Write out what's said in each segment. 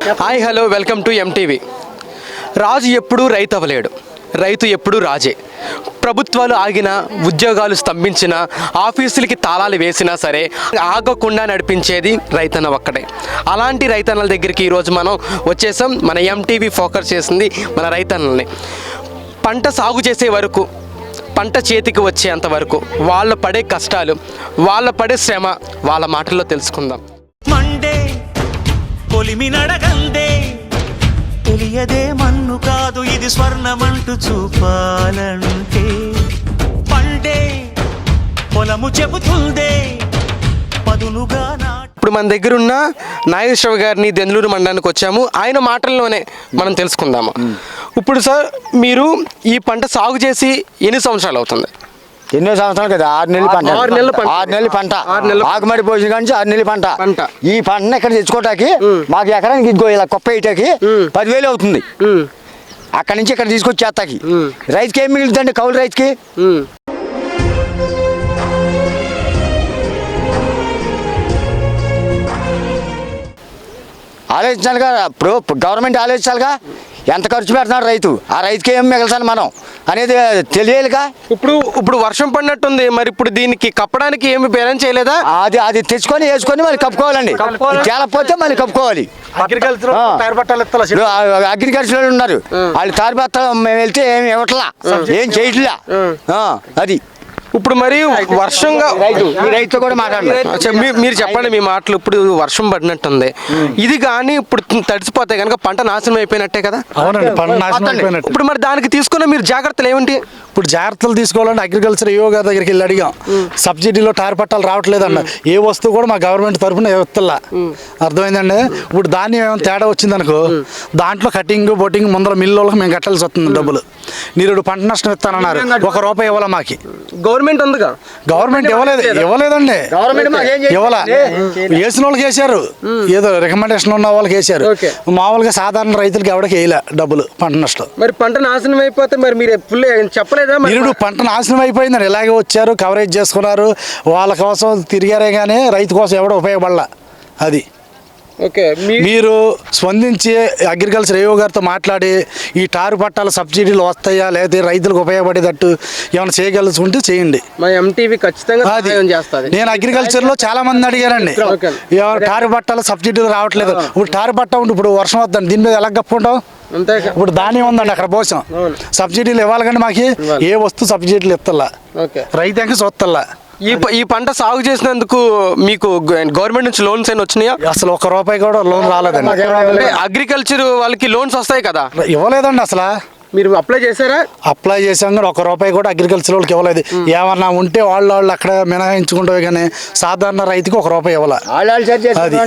Hi hello welcome to MTV. రాజు ఎప్పుడూ రైతు అవ్వలేడు, రైతు ఎప్పుడూ రాజే. ప్రభుత్వాలు ఆగినా, ఉద్యోగాలు స్తంభించినా, ఆఫీసులకి తాళాలు వేసినా సరే ఆగకుండా నడిపించేది రైతన్న ఒక్కడే. అలాంటి రైతన్నల దగ్గరికి ఈరోజు మనం వచ్చేసాం. మన ఎంటీవీ ఫోకస్ చేసింది మన రైతన్నల్ని. పంట సాగు చేసే వరకు, పంట చేతికి వచ్చేంత వరకు వాళ్ళు పడే కష్టాలు, వాళ్ళ పడే శ్రమ వాళ్ళ మాటల్లో తెలుసుకుందాం. మండే పొలిమి నడగందే, తెలియదే మన్ను కాదు ఇది స్వర్ణమంటూ చూపాలంటే. పండే పొలము చెబుతుందే పదునుగా ఇప్పుడు మన దగ్గర ఉన్న నాగేశ్వర గారిని దెందులూరు మండలానికి వచ్చాము. ఆయన మాటల్లోనే మనం తెలుసుకుందాము. ఇప్పుడు సార్, మీరు ఈ పంట సాగు చేసి ఎన్ని సంవత్సరాలు అవుతుంది? ఎన్నో సంవత్సరాలు కదా, 6 నెలల పంట. 6 నెలల పంట. 6 నెలల పంట. ఆకుమడి పోసిన కానీ 6 నెలల పంట. ఈ పంటను ఎక్కడ తెచ్చుకోవటానికి మాకు ఎకరానికి ఇదిగో ఇలా కుప్ప వేయటానికి 10,000 అవుతుంది. అక్కడి నుంచి ఇక్కడ తీసుకొచ్చి చేస్తాకి రైతుకి ఏం మిగులుతుందండి? కౌలు రైతుకి ఆలోచించాలిగా. ఇప్పుడు గవర్నమెంట్ ఆలోచించాలిగా, ఎంత ఖర్చు పెడుతున్నాడు రైతు, ఆ రైతుకి ఏం మిగల్చాలి మనం అనేది తెలియాలిగా. ఇప్పుడు వర్షం పడినట్టుంది, మరి ఇప్పుడు దీనికి కప్పడానికి ఏమి బేరం చేయలేదా? అది తెచ్చుకొని వేసుకొని మళ్ళీ కప్పుకోవాలండి. తేలపోతే మళ్ళీ కప్పుకోవాలి. అగ్రికల్చర్ ఉన్నారు, వాళ్ళు తారిబత్త మేము వెళ్తే ఏమి ఇవ్వట్లా, ఏం చేయట్లా. అది ఇప్పుడు మరి వర్షంగా రైతు కూడా మాట్లాడారు. మీరు చెప్పండి మీ మాటలు. ఇప్పుడు వర్షం పడినట్టుంది, ఇది కానీ ఇప్పుడు తడిసిపోతే కనుక పంట నాశనం అయిపోయినట్టే కదా? అవునండి, పంట నాశనం అయిపోయినట్టు. ఇప్పుడు మరి దానికి తీసుకున్న మీరు జాగ్రత్తలు ఏమిటి? ఇప్పుడు జాగ్రత్తలు తీసుకోవాలంటే అగ్రికల్చర్ ఏఓ గారి దగ్గరికి వెళ్ళి అడిగాం. సబ్సిడీలో టార్ పట్టాలు రావట్లేదన్న, ఏ వస్తువు కూడా మా గవర్నమెంట్ తరఫున ఇవ్వట్లా. అర్థమైందండి. ఇప్పుడు ధాన్యం ఏమైనా తేడా వచ్చిందనుకో, దాంట్లో కటింగ్ బొట్టింగ్ ముందర మిల్లు వాళ్ళకి మేము కట్టాల్సి వస్తుంది డబ్బులు. మీరు పంట నష్టం ఇస్తానన్నారు, ₹1 ఇవ్వాలా మాకి. గవర్నమెంట్ ఉందిగా, గవర్నమెంట్ ఇవ్వలేదండి. ఇవ్వాలా, వేసిన వాళ్ళకి వేసారు, ఏదో రికమెండేషన్ ఉన్న వాళ్ళకి వేసారు. మామూలుగా సాధారణ రైతులకి ఎవరికి వేయలే డబ్బులు పంట నష్టం. మరి పంట నాశనం అయిపోతే మరి మీరు చెప్పలేదా? మీరు పంట నాశనం అయిపోయిందని ఇలాగే వచ్చారు, కవరేజ్ చేసుకున్నారు, వాళ్ళ కోసం తిరిగారే కానీ రైతు కోసం ఎవడో ఉపయోగపడలా. అది ఓకే, మీరు స్పందించి అగ్రికల్చర్ ఏఓ గారితో మాట్లాడి ఈ టారు పట్టాల సబ్సిడీలు వస్తాయా లేదా రైతులకు ఉపయోగపడేటట్టు ఏమైనా చేయగలుగుతుంటే చేయండి. మా ఎంటీవీ ఖచ్చితంగా సహాయం చేస్తుంది. నేను అగ్రికల్చర్లో చాలా మంది అడిగారండి, టారు పట్టాల సబ్సిడీలు రావట్లేదు. ఇప్పుడు టారు పట్ట ఉండి ఇప్పుడు వర్షం వద్దండి, దీని మీద ఎలా కప్పుకుంటాం? ఇప్పుడు ధాన్యం ఉందండి అక్కడ పోసాం, సబ్సిడీలు ఇవ్వాలి కానీ మాకు ఏ వస్తువు సబ్సిడీలు ఇస్తల్లా, రైతాంగ చూస్తల్లా. ఈ పంట సాగు చేసినందుకు మీకు గవర్నమెంట్ నుంచి లోన్స్ అయినా వచ్చినాయా? అసలు ₹1 కూడా లోన్ రాలేదండి. అగ్రికల్చర్ వాళ్ళకి లోన్స్ వస్తాయి కదా, ఇవ్వలేదండి. అసలు మీరు అప్లై చేశారా? అప్లై చేసాం కానీ ₹1 కూడా అగ్రికల్చర్ వాళ్ళకి ఇవ్వలేదు. ఏమన్నా ఉంటే వాళ్ళు అక్కడ మినహాయించుకుంటారు కానీ సాధారణ రైతుకి ₹1 ఇవ్వాలి. అది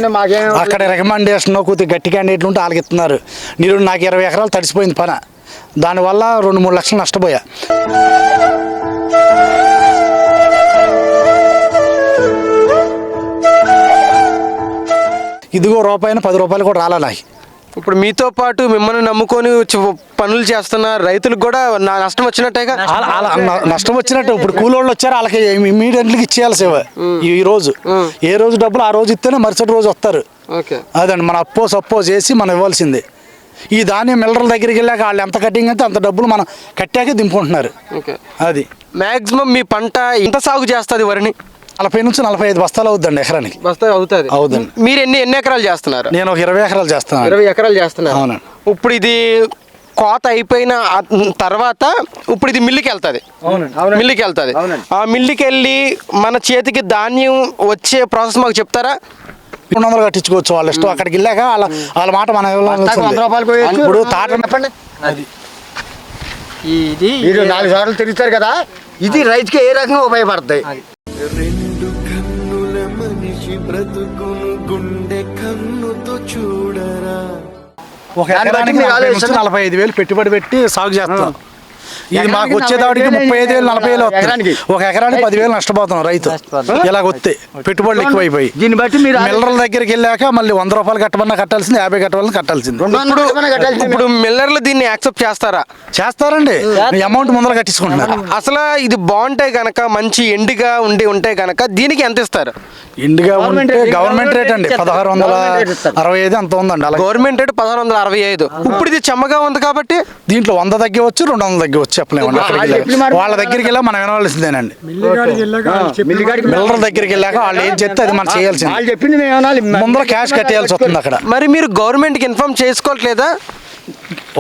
అక్కడ రికమెండేషన్ కొద్దిగా గట్టి క్యాండిడేట్లు ఉంటే వాళ్ళకి ఇస్తున్నారు. మీరు నాకు 20 ఎకరాలు తడిసిపోయింది పని, దానివల్ల 2-3 లక్షలు నష్టపోయా. ఇదిగో ₹10 కూడా రాలా నాకు. ఇప్పుడు మీతో పాటు మిమ్మల్ని నమ్ముకొని పనులు చేస్తున్న రైతులకు కూడా నష్టం వచ్చినట్టేగా? నష్టం వచ్చినట్టు. ఇప్పుడు కూలోళ్ళు వచ్చారు, వాళ్ళకి ఇమీడియట్లీ ఇచ్చేయాలి సేవ. ఈ రోజు ఏ రోజు డబ్బులు ఆ రోజు ఇస్తేనే మరుసటి రోజు వస్తారు. అదండి, మన సప్పో చేసి మనం ఇవ్వాల్సిందే. ఈ ధాన్యం మిల్లర్ల దగ్గరికి వెళ్ళాక వాళ్ళు ఎంత కటింగ్ అయితే అంత డబ్బులు మనం కట్టాకే దింపుకుంటున్నారు. అది మ్యాక్సిమం మీ పంట ఎంత సాగు చేస్తుంది? వరిని 40 నుంచి 45 బస్తాలు అవుతుందండి ఎకరానికి. అవుతుంది. మీరు ఎన్ని ఎకరాలు చేస్తున్నారు? నేను ఒక 20 ఎకరాలు చేస్తున్నాను. 20 ఎకరాలు చేస్తున్నారు. అవునండి. ఇప్పుడు ఇది కోత అయిపోయిన తర్వాత ఇప్పుడు ఇది మిల్లుకి వెళ్తుంది. మిల్లుకి వెళ్తుంది. ఆ మిల్లుకి వెళ్ళి మన చేతికి ధాన్యం వచ్చే ప్రాసెస్ మాకు చెప్తారా? 200 కట్టించుకోవచ్చు వాళ్ళ ఇష్టం. అక్కడికి వెళ్ళాక వాళ్ళ మాట మన ఇప్పుడు తాట చెప్పండి. ఇది 4 సార్లు తిరుగుతారు కదా, ఇది రైతుకి ఏ రకంగా ఉపయోగపడతాయి? 2 కన్నుల మనిషి బ్రతుకును గుండె కన్నుతో చూడరా. ఒక ఎకరానికి 45,000 పెట్టుబడి పెట్టి సాగు చేస్తాం. ఇది మాకు వచ్చేదాడికి 35,000 40,000 వస్తుంది. ఒక ఎకరానికి 10,000 నష్టపోతున్నాం రైతు ఇలాగ వస్తే పెట్టుబడులు ఎక్కువైపోయి. దీన్ని బట్టి మీరు మిల్లర్ల దగ్గరికి వెళ్ళాక మళ్ళీ 100 రూపాయలు కట్టమన్నా కట్టాల్సింది, 50 కట్టాలని కట్టాల్సింది. ఇప్పుడు మిల్లర్లు దీన్ని యాక్సెప్ట్ చేస్తారా? చేస్తారండి, అమౌంట్ ముందర కట్టించుకుంటున్నారు. అసలు ఇది బాగుంటే గనక, మంచి ఎండిగా ఉంటే గనక దీనికి ఎంత ఇస్తారు? ఇండిగా ఉంటే గవర్నమెంట్ రేట్ అండి 1665 అంత ఉందండి. అలాగే గవర్నమెంట్ రేట్ 1665. ఇప్పుడు ఇది చెమ్మగా ఉంది కాబట్టి దీంట్లో 100 తగ్గవచ్చు, 200 తగ్గవచ్చు, చెప్పలేమండి. అక్కడికి వెళ్ళి వాళ్ళ దగ్గరికి వెళ్ళా మనం వినవలసిందేనండి. మిల్లర్ దగ్గరికి వెళ్ళాక వాళ్ళు ఏం చెప్తే అది మనం చేయాల్సింది. వాళ్ళు చెప్పింది మేము వినాలి. ముందర క్యాష్ కట్టేయాల్సి వస్తుంది అక్కడ. మరి మీరు గవర్నమెంట్కి ఇన్ఫార్మ్ చేసుకోవట్లేదా?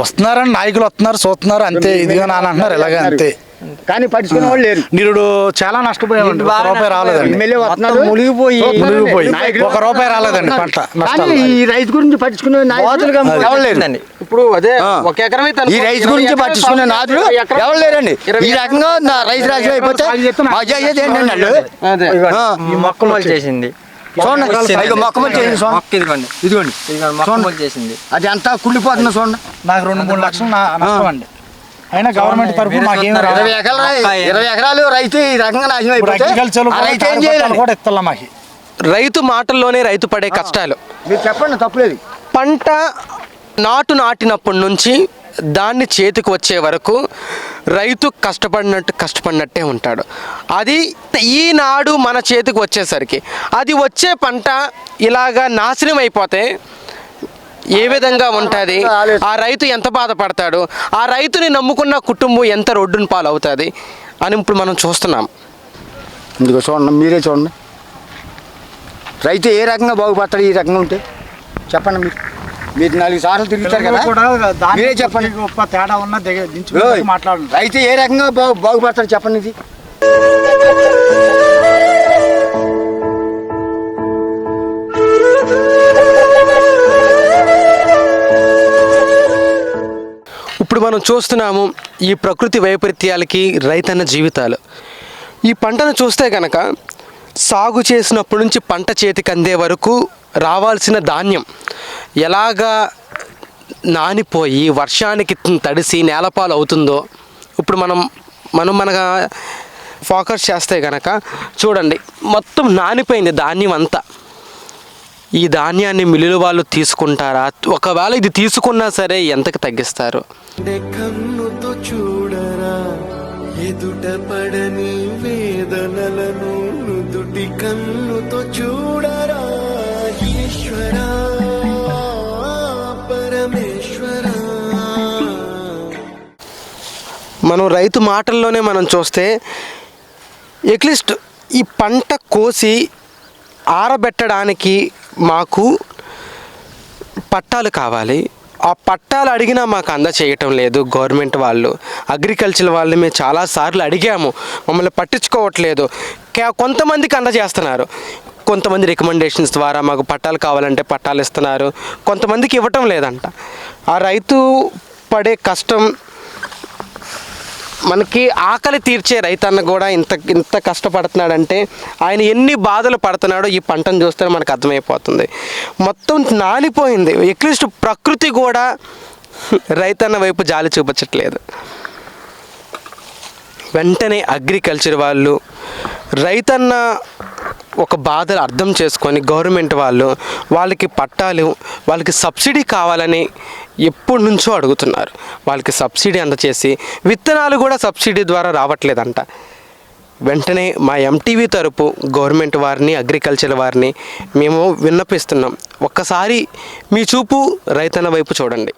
వస్తున్నారని నాయకులు వస్తున్నారు, చూస్తున్నారు, అంతే. ఇదిగా నాన్న అంటున్నారు, ఇలాగే అంతే. కానీ పట్టించుకునే వాళ్ళు లేరు. నిరుడు చాలా నష్టపోయామండి. రూపాయి రాలేదండి, మునిగిపోయి ₹1 రాలేదండి పంట నష్టాలు. ఈ రైతు గురించి పట్టించుకునే నాయకులు ఎవరు లేరు. ఇప్పుడు అదే ఒక ఎకరం అయితే ఈ రైతు గురించి పట్టించుకునే నాదులు ఎవరు లేరండి. ఈ రకంగా రైతు రాజ్యం అయిపోతే మజా అయ్యేది ఏంటండి వాళ్ళు. అదే ఈ మొక్కలు చేసింది చూడండి, మొక్కమలు చేసింది చూడండి, ఇదిగోండి మొక్కలు చేసింది. అది అంతా కుళ్ళిపోతుంది చూడండి. నాకు 2-3 లక్షలు నష్టం అండి. అయినా గవర్నమెంట్ తరఫున మాకేం 20 ఎకరాలు రైతు ఈ రకంగా నాశనం అయిపోతే ఆ రైతు ఏం చేయాలి? కూడా ఇస్తలే మాకు. రైతు మాటల్లోనే రైతు పడే కష్టాలు. మీరు చెప్పండి, తప్పులేదు. పంట నాటినప్పటి నుంచి దాన్ని చేతికి వచ్చే వరకు రైతు కష్టపడినట్టే ఉంటాడు. అది ఈనాడు మన చేతికి వచ్చేసరికి అది వచ్చే పంట ఇలాగా నాశనం అయిపోతే ఏ విధంగా ఉంటుంది? ఆ రైతు ఎంత బాధపడతాడు? ఆ రైతుని నమ్ముకున్న కుటుంబం ఎంత రోడ్డున పాలవుతుంది అని ఇప్పుడు మనం చూస్తున్నాం. ఇందుకో చూడండి, మీరే చూడండి. రైతు ఏ రకంగా బాగుపడతాడు ఈ రకంగా ఉంటే? చెప్పండి. మీరు 4 సార్లు తిరుగుతారు కదా, మీరే చెప్పండి. గొప్ప తేడా ఉన్న మాట్లాడండి. రైతు ఏ రకంగా బాగుపడతాడు చెప్పండి. ఇది ఇప్పుడు మనం చూస్తున్నాము ఈ ప్రకృతి వైపరీత్యాలకి రైతన్న జీవితాలు. ఈ పంటను చూస్తే కనుక సాగు చేసినప్పటి నుంచి పంట చేతికి అందే వరకు రావాల్సిన ధాన్యం ఎలాగా నానిపోయి వర్షానికి తడిసి నేలపాలు అవుతుందో ఇప్పుడు మన ఫోకస్ చేస్తే కనుక చూడండి, మొత్తం నానిపోయింది ధాన్యం అంతా. ఈ ధాన్యాన్ని మిల్లుల వాళ్ళు తీసుకుంటారా? ఒకవేళ ఇది తీసుకున్నా సరే ఎంతకు తగ్గిస్తారు? కన్నుతో చూడరా ఎదుట పడని వేదనలను, నుదుటి కన్నుతో చూడరా ఈశ్వరా పరమేశ్వరా. మనం రైతు మాటల్లోనే మనం చూస్తే అట్లీస్ట్ ఈ పంట కోసి ఆరబెట్టడానికి మాకు పట్టాలు కావాలి. ఆ పట్టాలు అడిగినా మాకు అందచేయటం లేదు గవర్నమెంట్ వాళ్ళు. అగ్రికల్చర్ వాళ్ళని మేము చాలాసార్లు అడిగాము, మమ్మల్ని పట్టించుకోవట్లేదు. కొంతమందికి అందజేస్తున్నారు, కొంతమంది రికమెండేషన్స్ ద్వారా మాకు పట్టాలు కావాలంటే పట్టాలు ఇస్తున్నారు, కొంతమందికి ఇవ్వటం లేదంట. ఆ రైతు పడే కష్టం మనకి ఆకలి తీర్చే రైతన్న కూడా ఇంత కష్టపడుతున్నాడంటే ఆయన ఎన్ని బాధలు పడుతున్నాడో ఈ పంటను చూస్తే మనకు అర్థమైపోతుంది. మొత్తం నానిపోయింది. అట్లీస్ట్ ప్రకృతి కూడా రైతన్న వైపు జాలి చూపించట్లేదు. వెంటనే అగ్రికల్చర్ వాళ్ళు రైతన్న ఒక బాధలు అర్థం చేసుకొని గవర్నమెంట్ వాళ్ళకి పట్టాలు, వాళ్ళకి సబ్సిడీ కావాలని ఎప్పటి నుంచో అడుగుతున్నారు. వాళ్ళకి సబ్సిడీ అందచేసి విత్తనాలు కూడా సబ్సిడీ ద్వారా రావట్లేదంట. వెంటనే మా ఎంటీవీ తరపు గవర్నమెంట్ వారిని, అగ్రికల్చర్ వారిని మేము విన్నపిస్తున్నాం, ఒక్కసారి మీ చూపు రైతన్న వైపు చూడండి.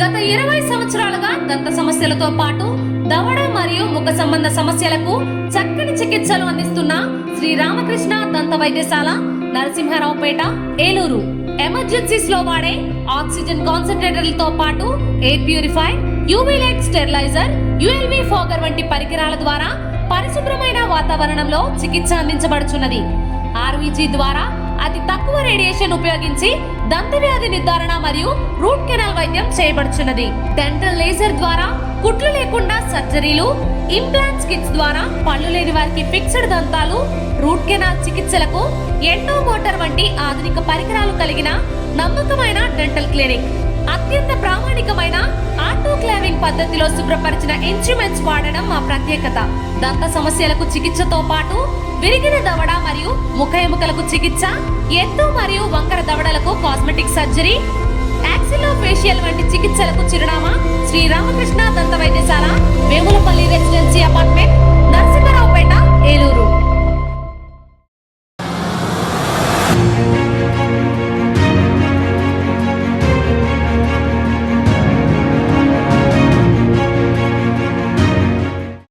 గత 20 సంవత్సరాలుగా దంత సమస్యలతో పాటు దవడ మరియు ముఖ సంబంధ సమస్యలకు చక్కని చికిత్సలు అందిస్తున్న శ్రీ రామకృష్ణ దంత వైద్యశాల, నరసింహారావుపేట, ఏలూరు. ఎమర్జెన్సీస్ లో వాడే ఆక్సిజన్ కాన్సంట్రేటర్లతో పాటు air purifier, UV light steriliser, ULV fogger వంటి పరికరాల ద్వారా పరిశుభ్రమైన వాతావరణంలో చికిత్స అందించబడుచున్నది. ఆర్వీజీ ద్వారా అతి తక్కువ రేడియేషన్ ఉపయోగించి దంత వ్యాధి నిర్ధారణ మరియు రూట్ కెనాల్ వైద్యం చేయబడుచున్నది. డెంటల్ లేజర్ ద్వారా కుట్లు లేకుండా సర్జరీలు, ఇంప్లాంట్స్ కిట్స్ ద్వారా పళ్ళు లేని వారికి ఫిక్స్డ్ దంతాలు, రూట్ కెనాల్ చికిత్సలకు ఎండో మోటార్ వంటి ఆధునిక పరికరాలు కలిగిన నమ్మకమైన డెంటల్ క్లినిక్. అత్యంత ప్రామాణికమైన ఆటోక్లావింగ్ పద్ధతిలో శుభ్రపరిచిన ఇన్స్ట్రుమెంట్స్ వాడడం మా ప్రత్యేకత. దంత సమస్యలకు చికిత్సతో పాటు విరిగిన దవడ మరియు ముఖ ఎముకలకు చికిత్స, ఎత్తు మరియు వంకర దవడలకు కాస్మెటిక్ సర్జరీ, యాక్సిలోఫేషియల్ వంటి చికిత్సలకు చిరునామా శ్రీ రామకృష్ణ దంత వైద్యశాల, వేములపల్లి రెసిడెన్సీ అపార్ట్మెంట్, నరసింహారావుపేట, ఏలూరు.